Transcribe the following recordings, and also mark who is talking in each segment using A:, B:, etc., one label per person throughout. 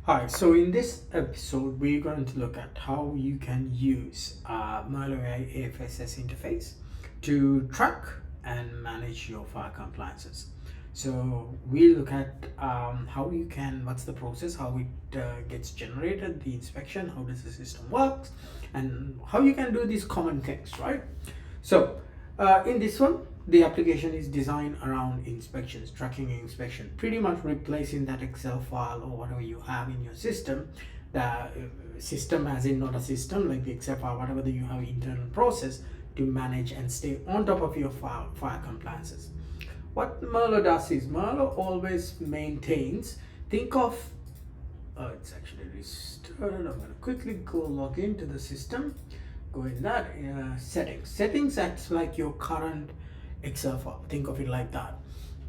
A: Hi, so in this episode, we're going to look at how you can use Merlo AI AFSS interface to track and manage your fire compliances. So we look at how you can, what's the process, how it gets generated, the inspection, how does the system works, and how you can do these common things, right? So in this one, the application is designed around inspections, tracking inspection, pretty much replacing that Excel file or whatever you have in your system. The system, as in not a system like the Excel file, whatever that you have internal process to manage and stay on top of your fire compliances. What Merlo does is Merlo always maintains. Think of it's actually restarted. I'm going to quickly go log into the system. Go in that settings. Settings acts like your current Excel file. Think of it like that.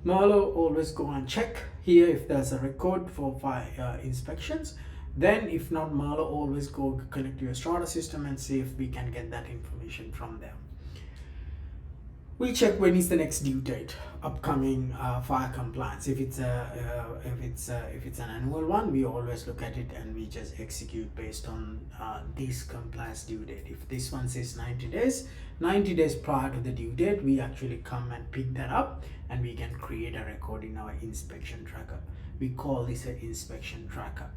A: Merlo always go and check here if there's a record for fire inspections. Then if not, Merlo always go connect to your Strata system and see if we can get that information from there. We check when is the next due date, upcoming fire compliance. If it's an annual one, we always look at it and we just execute based on this compliance due date. If this one says 90 days, 90 days prior to the due date, we actually come and pick that up and we can create a record in our inspection tracker. We call this an inspection tracker.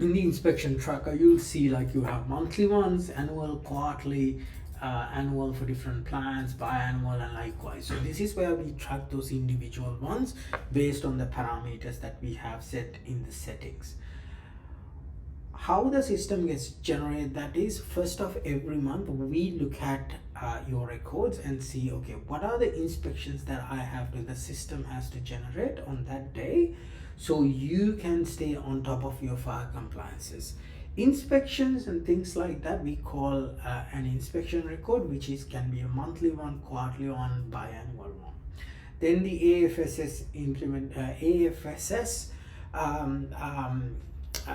A: In the inspection tracker, you'll see like you have monthly ones, annual, quarterly, annual for different plans, biannual, and likewise. So this is where we track those individual ones based on the parameters that we have set in the settings. How the system gets generated, that is, first of every month we look at your records and see, okay, what are the inspections that I have to, the system has to generate on that day, so you can stay on top of your fire compliances. Inspections and things like that we call an inspection record, which is can be a monthly one, quarterly one, biannual one. Then the AFSS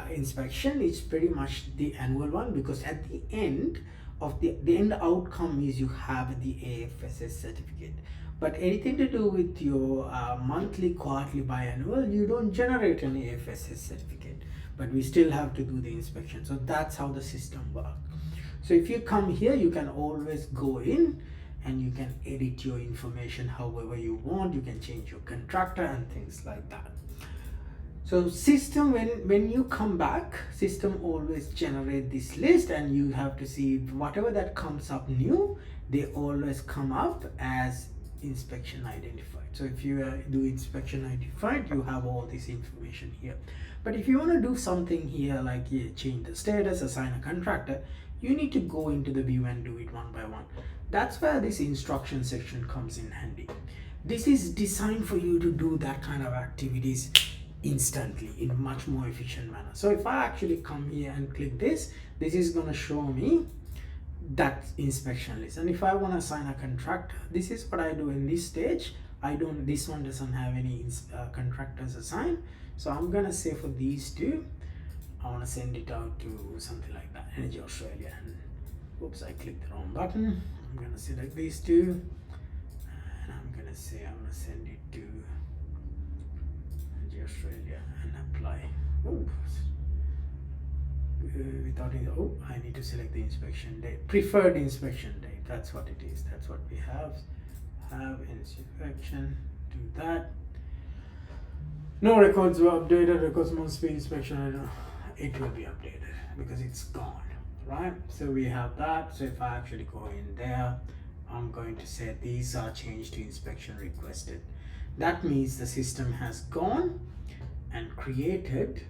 A: inspection is pretty much the annual one, because at the end of the end outcome is you have the AFSS certificate. But anything to do with your monthly, quarterly, biannual, you don't generate an AFSS certificate, but we still have to do the inspection. So that's how the system works. So if you come here, you can always go in and you can edit your information however you want. You can change your contractor and things like that. So system, when you come back, system always generate this list, and you have to see whatever that comes up new, they always come up as inspection identified. So if you do inspection identified, you have all this information here. But if you want to do something here like change the status, assign a contractor, you need to go into the view and do it one by one. That's where this instruction section comes in handy. This is designed for you to do that kind of activities instantly in a much more efficient manner. So if I actually come here and click this is going to show me that inspection list. And if I want to assign a contractor, this is what I do in this stage. This one doesn't have any contractors assigned, so I'm gonna say for these two, I want to send it out to something like that, Energy Australia. And oops, I clicked the wrong button. I'm gonna select these two and I'm gonna say I want to send it to Energy Australia and apply. Without it, I need to select the inspection date, preferred inspection date. That's what it is. That's what we have inspection. Do that. No records were updated. Records must be inspection. It will be updated because it's gone, right? So we have that. So if I actually go in there, I'm going to say these are changed to inspection requested. That means the system has gone and created